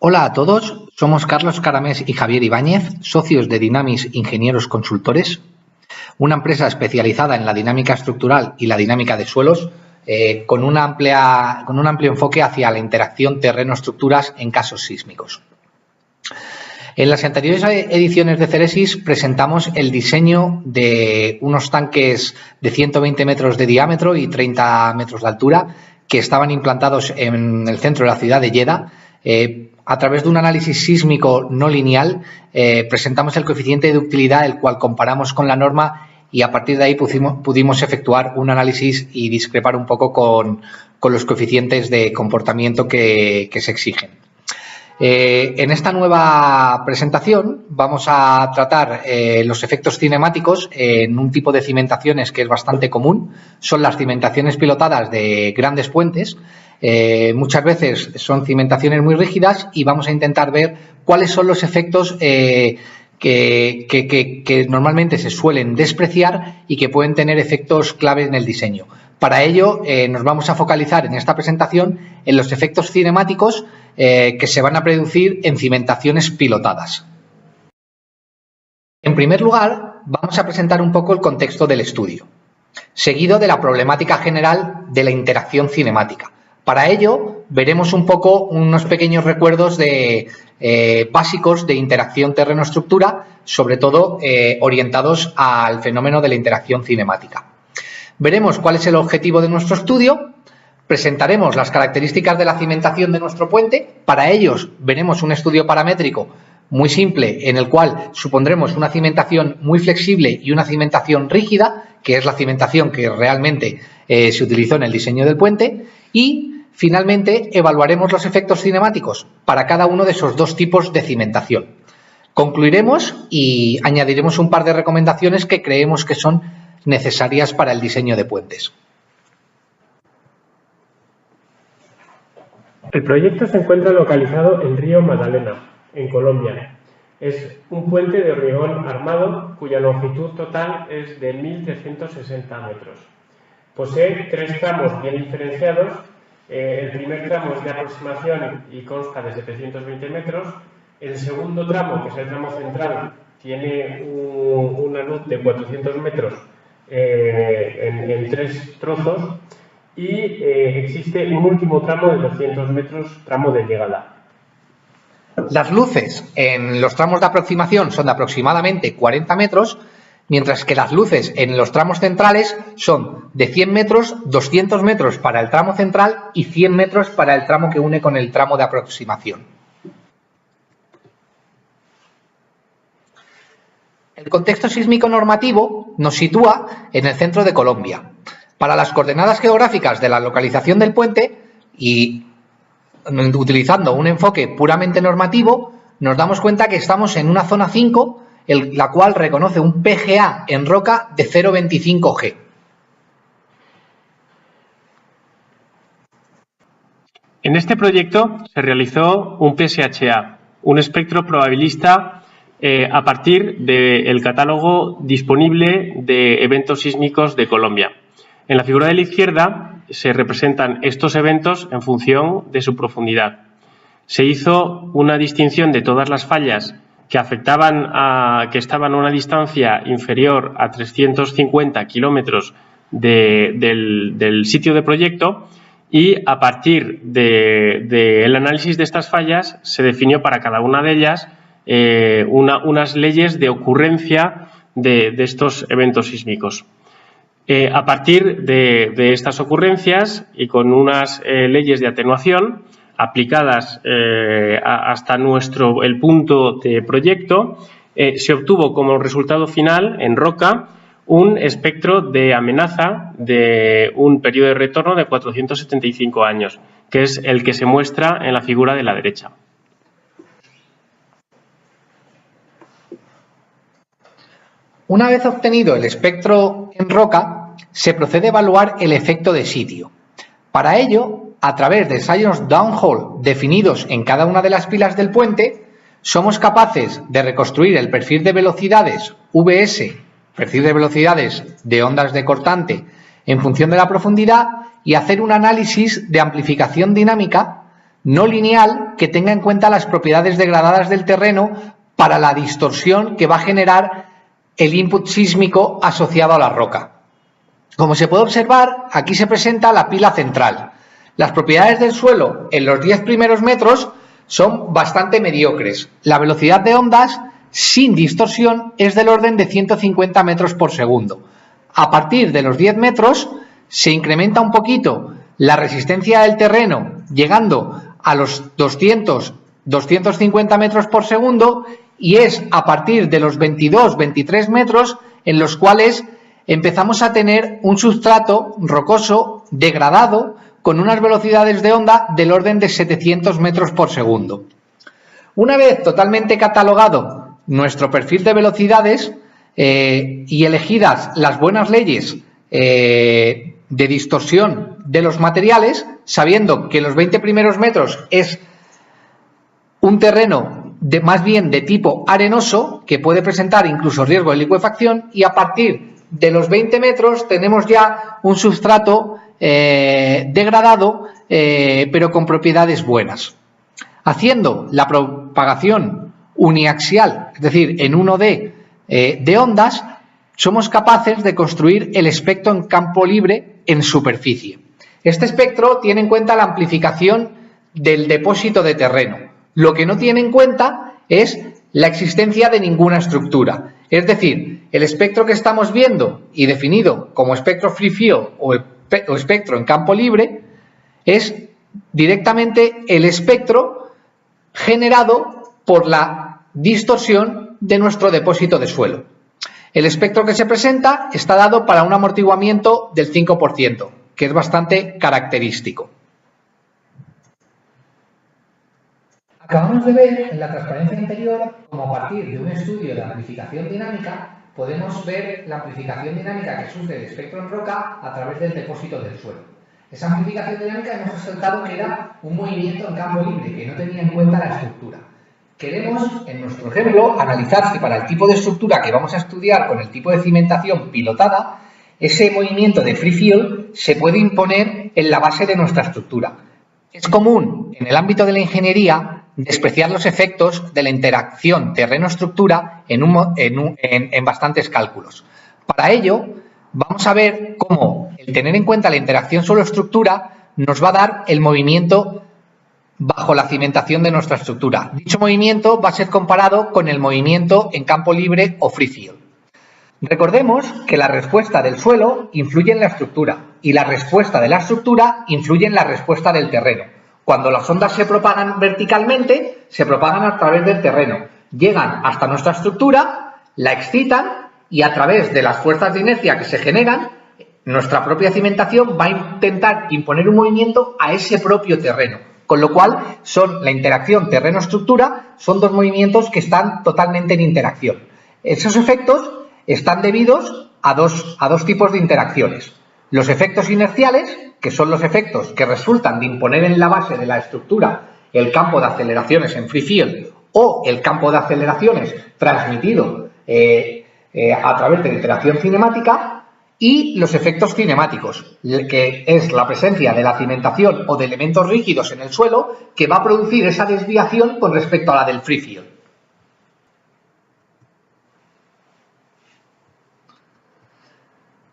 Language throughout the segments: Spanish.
Hola a todos, somos Carlos Caramés y Javier Ibáñez, socios de Dynamis Ingenieros Consultores, una empresa especializada en la dinámica estructural y la dinámica de suelos, con un amplio enfoque hacia la interacción terreno-estructuras en casos sísmicos. En las anteriores ediciones de Ceresis presentamos el diseño de unos tanques de 120 metros de diámetro y 30 metros de altura que estaban implantados en el centro de la ciudad de Lleida. A través de un análisis sísmico no lineal presentamos el coeficiente de ductilidad, el cual comparamos con la norma, y a partir de ahí pudimos efectuar un análisis y discrepar un poco con los coeficientes de comportamiento que se exigen. En esta nueva presentación vamos a tratar los efectos cinemáticos en un tipo de cimentaciones que es bastante común. Son las cimentaciones pilotadas de grandes puentes. Muchas veces son cimentaciones muy rígidas y vamos a intentar ver cuáles son los efectos que normalmente se suelen despreciar y que pueden tener efectos clave en el diseño. Para ello nos vamos a focalizar en esta presentación en los efectos cinemáticos que se van a producir en cimentaciones pilotadas. En primer lugar, vamos a presentar un poco el contexto del estudio, seguido de la problemática general de la interacción cinemática. Para ello, veremos un poco unos pequeños recuerdos básicos de interacción terreno-estructura, sobre todo orientados al fenómeno de la interacción cinemática. Veremos cuál es el objetivo de nuestro estudio, presentaremos las características de la cimentación de nuestro puente. Para ellos veremos un estudio paramétrico muy simple en el cual supondremos una cimentación muy flexible y una cimentación rígida, que es la cimentación que realmente se utilizó en el diseño del puente, y finalmente evaluaremos los efectos cinemáticos para cada uno de esos dos tipos de cimentación. Concluiremos y añadiremos un par de recomendaciones que creemos que son necesarias para el diseño de puentes. El proyecto se encuentra localizado en Río Magdalena, en Colombia. Es un puente de hormigón armado cuya longitud total es de 1.360 metros. Posee tres tramos bien diferenciados. El primer tramo es de aproximación y consta de 720 metros. El segundo tramo, que es el tramo central, tiene una luz de 400 metros en tres trozos. Y existe un último tramo de 200 metros, tramo de llegada. Las luces en los tramos de aproximación son de aproximadamente 40 metros, mientras que las luces en los tramos centrales son de 100 metros, 200 metros para el tramo central y 100 metros para el tramo que une con el tramo de aproximación. El contexto sísmico normativo nos sitúa en el centro de Colombia. Para las coordenadas geográficas de la localización del puente y utilizando un enfoque puramente normativo, nos damos cuenta que estamos en una zona 5, la cual reconoce un PGA en roca de 0,25 G. En este proyecto se realizó un PSHA, un espectro probabilista a partir del catálogo disponible de eventos sísmicos de Colombia. En la figura de la izquierda se representan estos eventos en función de su profundidad. Se hizo una distinción de todas las fallas que estaban a una distancia inferior a 350 kilómetros del sitio de proyecto, y a partir del análisis de estas fallas se definió para cada una de ellas unas leyes de ocurrencia de estos eventos sísmicos. A partir de estas ocurrencias y con unas leyes de atenuación aplicadas hasta el punto de proyecto, se obtuvo como resultado final en roca un espectro de amenaza de un periodo de retorno de 475 años, que es el que se muestra en la figura de la derecha. Una vez obtenido el espectro en roca, se procede a evaluar el efecto de sitio. Para ello, a través de ensayos downhole definidos en cada una de las pilas del puente, somos capaces de reconstruir el perfil de velocidades VS, perfil de velocidades de ondas de cortante en función de la profundidad, y hacer un análisis de amplificación dinámica no lineal que tenga en cuenta las propiedades degradadas del terreno para la distorsión que va a generar el input sísmico asociado a la roca. Como se puede observar, aquí se presenta la pila central. Las propiedades del suelo en los 10 primeros metros son bastante mediocres. La velocidad de ondas sin distorsión es del orden de 150 metros por segundo. A partir de los 10 metros se incrementa un poquito la resistencia del terreno, llegando a los 200-250 metros por segundo, y es a partir de los 22-23 metros en los cuales empezamos a tener un sustrato rocoso degradado con unas velocidades de onda del orden de 700 metros por segundo. Una vez totalmente catalogado nuestro perfil de velocidades y elegidas las buenas leyes de distorsión de los materiales, sabiendo que los 20 primeros metros es un terreno más bien de tipo arenoso, que puede presentar incluso riesgo de licuefacción, y a partir de los 20 metros tenemos ya un sustrato degradado, pero con propiedades buenas. Haciendo la propagación uniaxial, es decir, en 1D de ondas, somos capaces de construir el espectro en campo libre en superficie. Este espectro tiene en cuenta la amplificación del depósito de terreno. Lo que no tiene en cuenta es la existencia de ninguna estructura. Es decir, el espectro que estamos viendo y definido como espectro free field o espectro en campo libre es directamente el espectro generado por la distorsión de nuestro depósito de suelo. El espectro que se presenta está dado para un amortiguamiento del 5%, que es bastante característico. Acabamos de ver en la transparencia anterior cómo a partir de un estudio de amplificación dinámica podemos ver la amplificación dinámica que sufre el espectro en roca a través del depósito del suelo. Esa amplificación dinámica hemos resaltado que era un movimiento en campo libre, que no tenía en cuenta la estructura. Queremos, en nuestro ejemplo, analizar si para el tipo de estructura que vamos a estudiar con el tipo de cimentación pilotada, ese movimiento de free field se puede imponer en la base de nuestra estructura. Es común en el ámbito de la ingeniería despreciar los efectos de la interacción terreno-estructura en bastantes cálculos. Para ello, vamos a ver cómo el tener en cuenta la interacción suelo-estructura nos va a dar el movimiento bajo la cimentación de nuestra estructura. Dicho movimiento va a ser comparado con el movimiento en campo libre o free field. Recordemos que la respuesta del suelo influye en la estructura y la respuesta de la estructura influye en la respuesta del terreno. Cuando las ondas se propagan verticalmente, se propagan a través del terreno, llegan hasta nuestra estructura, la excitan y a través de las fuerzas de inercia que se generan, nuestra propia cimentación va a intentar imponer un movimiento a ese propio terreno. Con lo cual, la interacción terreno-estructura son dos movimientos que están totalmente en interacción. Esos efectos están debidos a dos tipos de interacciones. Los efectos inerciales, que son los efectos que resultan de imponer en la base de la estructura el campo de aceleraciones en free field o el campo de aceleraciones transmitido a través de la interacción cinemática, y los efectos cinemáticos, que es la presencia de la cimentación o de elementos rígidos en el suelo que va a producir esa desviación con respecto a la del free field.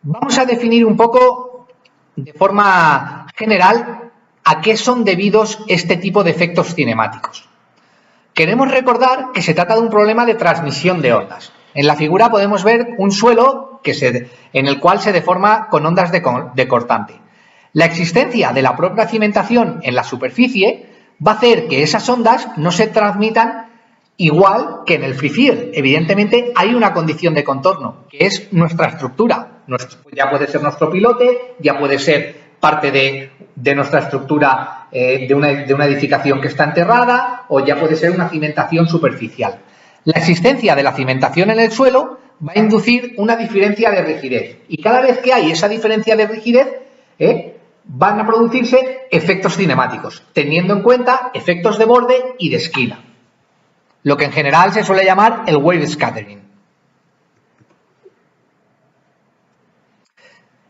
Vamos a definir un poco de forma general a qué son debidos este tipo de efectos cinemáticos. Queremos recordar que se trata de un problema de transmisión de ondas. En la figura podemos ver un suelo en el cual se deforma con ondas de cortante. La existencia de la propia cimentación en la superficie va a hacer que esas ondas no se transmitan igual que en el free field. Evidentemente hay una condición de contorno, que es nuestra estructura. Ya puede ser nuestro pilote, ya puede ser parte de nuestra estructura de una edificación que está enterrada, o ya puede ser una cimentación superficial. La existencia de la cimentación en el suelo va a inducir una diferencia de rigidez, y cada vez que hay esa diferencia de rigidez van a producirse efectos cinemáticos, teniendo en cuenta efectos de borde y de esquina, lo que en general se suele llamar el wave scattering.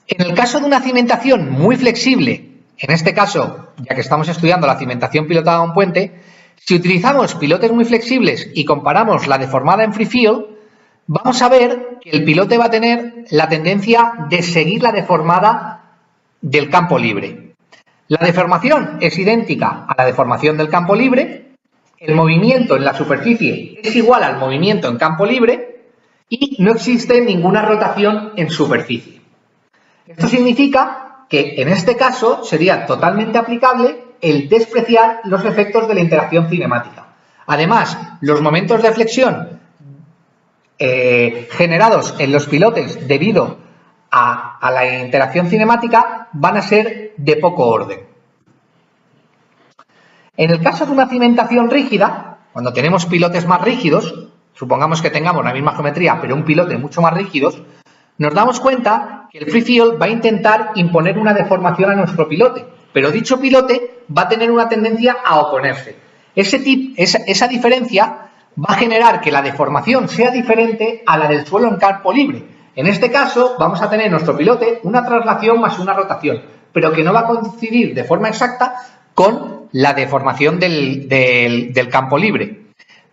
En el caso de una cimentación muy flexible En este caso, ya que estamos estudiando la cimentación pilotada a un puente, si utilizamos pilotes muy flexibles y comparamos la deformada en free field, vamos a ver que el pilote va a tener la tendencia de seguir la deformada del campo libre. La deformación es idéntica a la deformación del campo libre, el movimiento en la superficie es igual al movimiento en campo libre y no existe ninguna rotación en superficie. Esto significa que en este caso sería totalmente aplicable el despreciar los efectos de la interacción cinemática. Además, los momentos de flexión generados en los pilotes debido a la interacción cinemática van a ser de poco orden. En el caso de una cimentación rígida, cuando tenemos pilotes más rígidos, supongamos que tengamos la misma geometría pero un pilote mucho más rígidos, nos damos cuenta que el free field va a intentar imponer una deformación a nuestro pilote, pero dicho pilote va a tener una tendencia a oponerse. Esa diferencia va a generar que la deformación sea diferente a la del suelo en campo libre. En este caso vamos a tener en nuestro pilote una traslación más una rotación, pero que no va a coincidir de forma exacta con la deformación del campo libre.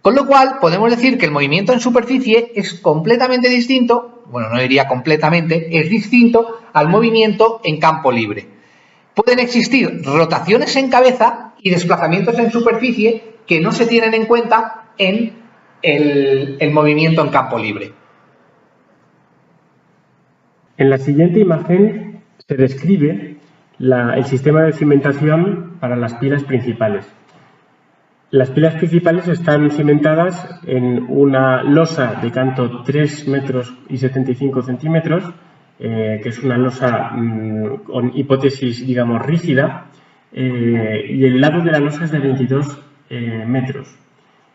Con lo cual podemos decir que el movimiento en superficie es completamente distinto, bueno, no diría completamente, es distinto al movimiento en campo libre. Pueden existir rotaciones en cabeza y desplazamientos en superficie que no se tienen en cuenta en el movimiento en campo libre. En la siguiente imagen se describe el sistema de cimentación para las pilas principales. Las pilas principales están cimentadas en una losa de canto 3 metros y 75 centímetros, que es una losa con hipótesis, digamos, rígida, y el lado de la losa es de 22 metros.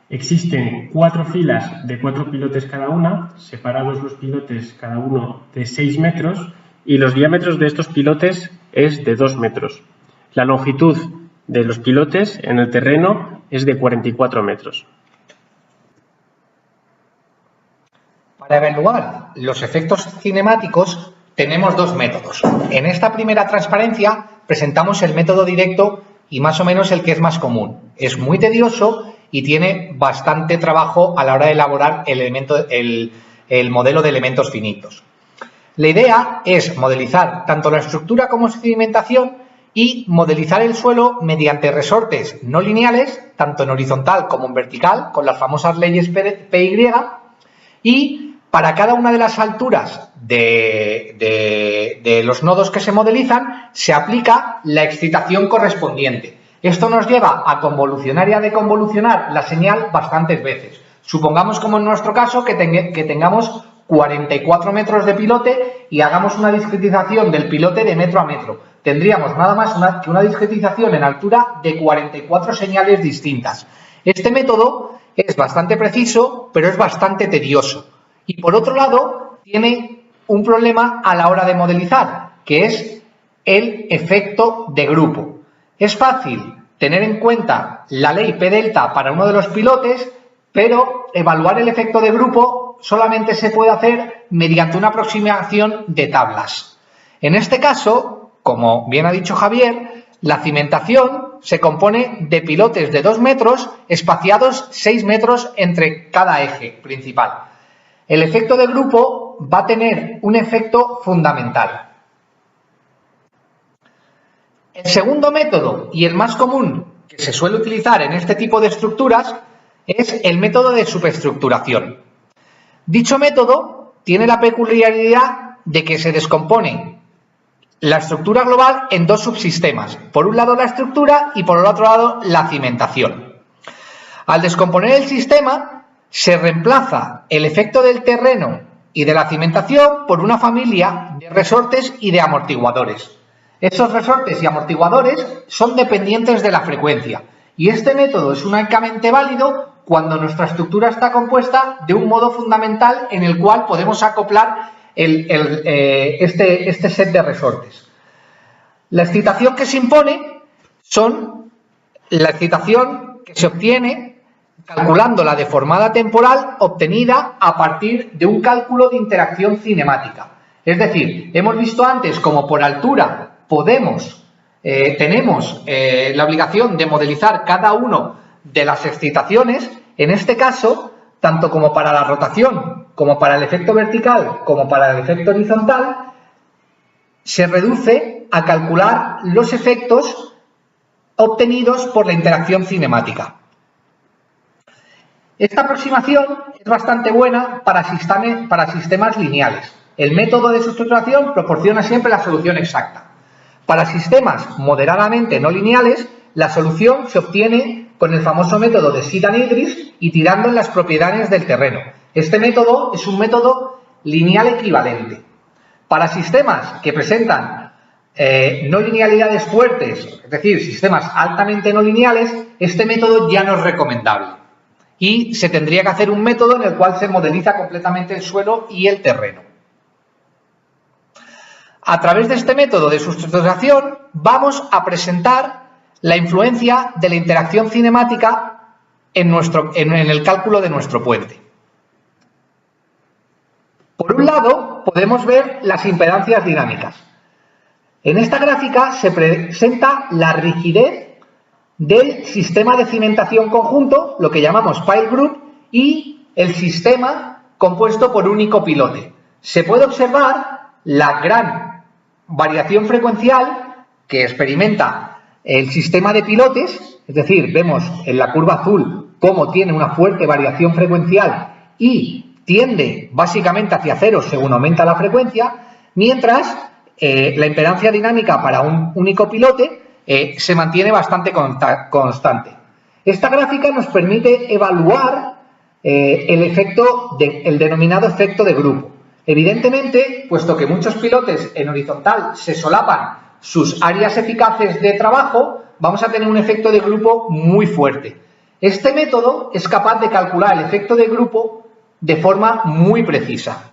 Existen 4 filas de 4 pilotes cada una, separados los pilotes cada uno de 6 metros, y los diámetros de estos pilotes es de 2 metros. La longitud de los pilotes en el terreno es de 44 metros. Para evaluar los efectos cinemáticos tenemos dos métodos. En esta primera transparencia presentamos el método directo y más o menos el que es más común. Es muy tedioso y tiene bastante trabajo a la hora de elaborar el modelo de elementos finitos. La idea es modelizar tanto la estructura como su cimentación y modelizar el suelo mediante resortes no lineales, tanto en horizontal como en vertical, con las famosas leyes PY, y para cada una de las alturas de los nodos que se modelizan se aplica la excitación correspondiente. Esto nos lleva a convolucionar y a deconvolucionar la señal bastantes veces. Supongamos, como en nuestro caso, que tengamos 44 metros de pilote y hagamos una discretización del pilote de metro a metro. Tendríamos nada más que una discretización en altura de 44 señales distintas. Este método es bastante preciso, pero es bastante tedioso. Y por otro lado, tiene un problema a la hora de modelizar, que es el efecto de grupo. Es fácil tener en cuenta la ley P delta para uno de los pilotes, pero evaluar el efecto de grupo solamente se puede hacer mediante una aproximación de tablas. En este caso, como bien ha dicho Javier, la cimentación se compone de pilotes de 2 metros espaciados 6 metros entre cada eje principal. El efecto de grupo va a tener un efecto fundamental. El segundo método y el más común que se suele utilizar en este tipo de estructuras es el método de superestructuración. Dicho método tiene la peculiaridad de que se descompone la estructura global en dos subsistemas. Por un lado la estructura y por el otro lado la cimentación. Al descomponer el sistema se reemplaza el efecto del terreno y de la cimentación por una familia de resortes y de amortiguadores. Estos resortes y amortiguadores son dependientes de la frecuencia y este método es únicamente válido cuando nuestra estructura está compuesta de un modo fundamental en el cual podemos acoplar este set de resortes. La excitación que se impone son la excitación que se obtiene calculando la deformada temporal obtenida a partir de un cálculo de interacción cinemática. Es decir, hemos visto antes como por altura podemos tenemos la obligación de modelizar cada una de las excitaciones, en este caso, tanto como para la rotación, como para el efecto vertical, como para el efecto horizontal, se reduce a calcular los efectos obtenidos por la interacción cinemática. Esta aproximación es bastante buena para sistemas lineales. El método de sustitución proporciona siempre la solución exacta. Para sistemas moderadamente no lineales, la solución se obtiene con el famoso método de Sidan-Idris y tirando en las propiedades del terreno. Este método es un método lineal equivalente. Para sistemas que presentan no linealidades fuertes, es decir, sistemas altamente no lineales, este método ya no es recomendable. Y se tendría que hacer un método en el cual se modeliza completamente el suelo y el terreno. A través de este método de sustitución vamos a presentar la influencia de la interacción cinemática en el cálculo de nuestro puente. Por un lado, podemos ver las impedancias dinámicas. En esta gráfica se presenta la rigidez del sistema de cimentación conjunto, lo que llamamos pile group, y el sistema compuesto por único pilote. Se puede observar la gran variación frecuencial que experimenta el sistema de pilotes, es decir, vemos en la curva azul cómo tiene una fuerte variación frecuencial y tiende básicamente hacia cero según aumenta la frecuencia, mientras la impedancia dinámica para un único pilote se mantiene bastante constante. Esta gráfica nos permite evaluar el denominado efecto de grupo. Evidentemente, puesto que muchos pilotes en horizontal se solapan sus áreas eficaces de trabajo, vamos a tener un efecto de grupo muy fuerte. Este método es capaz de calcular el efecto de grupo de forma muy precisa.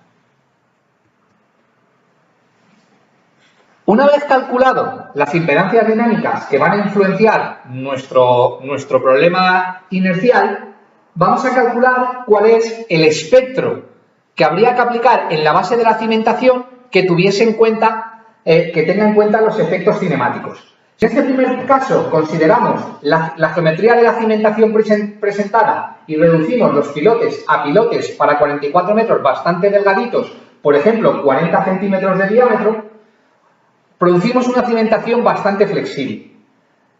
Una vez calculado las impedancias dinámicas que van a influenciar nuestro problema inercial, vamos a calcular cuál es el espectro que habría que aplicar en la base de la cimentación que tenga en cuenta los efectos cinemáticos. Si en este primer caso consideramos la geometría de la cimentación presentada y reducimos los pilotes a pilotes para 44 metros bastante delgaditos, por ejemplo 40 centímetros de diámetro, producimos una cimentación bastante flexible.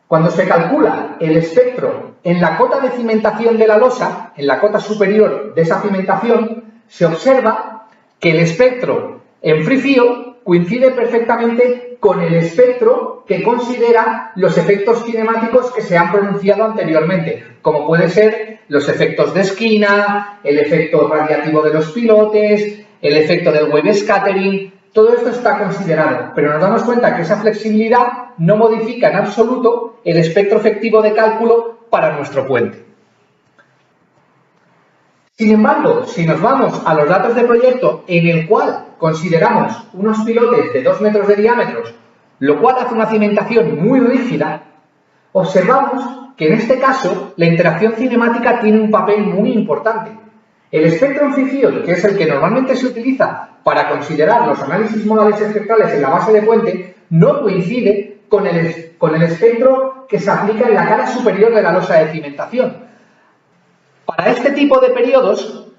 Cuando se calcula el espectro en la cota de cimentación de la losa, en la cota superior de esa cimentación, se observa que el espectro en free feel coincide perfectamente con el espectro que considera los efectos cinemáticos que se han pronunciado anteriormente, como puede ser los efectos de esquina, el efecto radiativo de los pilotes, el efecto del wave scattering. Todo esto está considerado, pero nos damos cuenta que esa flexibilidad no modifica en absoluto el espectro efectivo de cálculo para nuestro puente. Sin embargo, si nos vamos a los datos de proyecto en el cual consideramos unos pilotes de 2 metros de diámetro, lo cual hace una cimentación muy rígida, observamos que en este caso la interacción cinemática tiene un papel muy importante. El espectro en free feel, que es el que normalmente se utiliza para considerar los análisis modales espectrales en la base de puente, no coincide con el espectro que se aplica en la cara superior de la losa de cimentación. Para este tipo de periodos,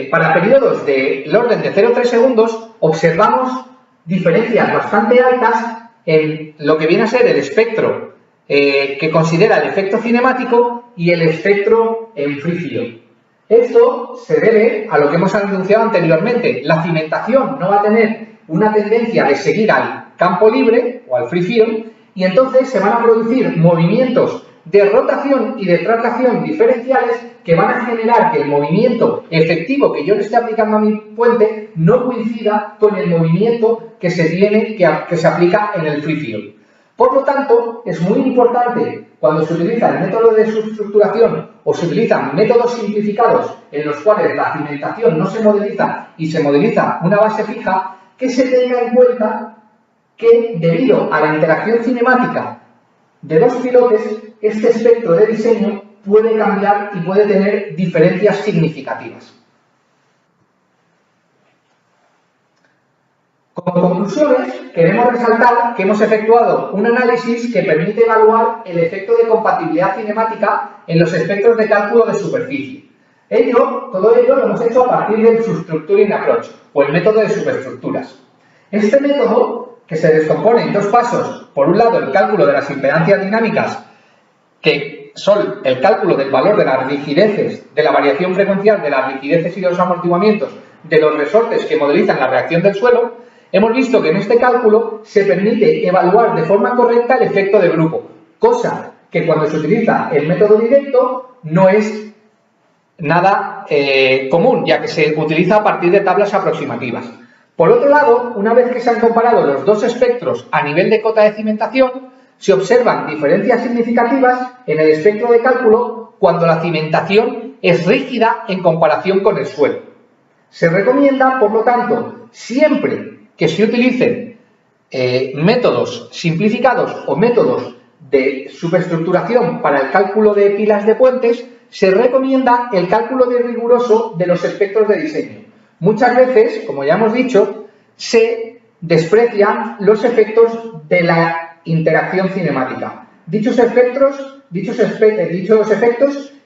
para periodos del orden de 0,3 segundos, observamos diferencias bastante altas en lo que viene a ser el espectro que considera el efecto cinemático y el espectro en free feel. Esto se debe a lo que hemos anunciado anteriormente. La cimentación no va a tener una tendencia de seguir al campo libre o al free feel y entonces se van a producir movimientos de rotación y de traslación diferenciales que van a generar que el movimiento efectivo que yo le esté aplicando a mi puente no coincida con el movimiento que se aplica en el free feel. Por lo tanto, es muy importante cuando se utiliza el método de subestructuración o se utilizan métodos simplificados en los cuales la cimentación no se modeliza y se modeliza una base fija, que se tenga en cuenta que debido a la interacción cinemática de los pilotes, este espectro de diseño puede cambiar y puede tener diferencias significativas. Como conclusiones, queremos resaltar que hemos efectuado un análisis que permite evaluar el efecto de compatibilidad cinemática en los espectros de cálculo de superficie. Todo ello lo hemos hecho a partir del Substructuring Approach, o el método de superestructuras. Este método, que se descompone en dos pasos, por un lado el cálculo de las impedancias dinámicas, que son el cálculo del valor de las rigideces, de la variación frecuencial de las rigideces y de los amortiguamientos de los resortes que modelizan la reacción del suelo, hemos visto que en este cálculo se permite evaluar de forma correcta el efecto de grupo, cosa que cuando se utiliza el método directo no es nada común, ya que se utiliza a partir de tablas aproximativas. Por otro lado, una vez que se han comparado los dos espectros a nivel de cota de cimentación, se observan diferencias significativas en el espectro de cálculo cuando la cimentación es rígida en comparación con el suelo. Se recomienda, por lo tanto, siempre que se utilicen métodos simplificados o métodos de superestructuración para el cálculo de pilas de puentes, se recomienda el cálculo de riguroso de los espectros de diseño. Muchas veces, como ya hemos dicho, se desprecian los efectos de la interacción cinemática. Dichos efectos,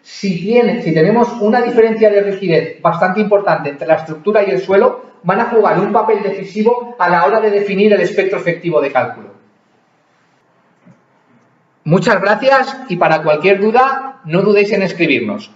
si tenemos una diferencia de rigidez bastante importante entre la estructura y el suelo, van a jugar un papel decisivo a la hora de definir el espectro efectivo de cálculo. Muchas gracias y para cualquier duda, no dudéis en escribirnos.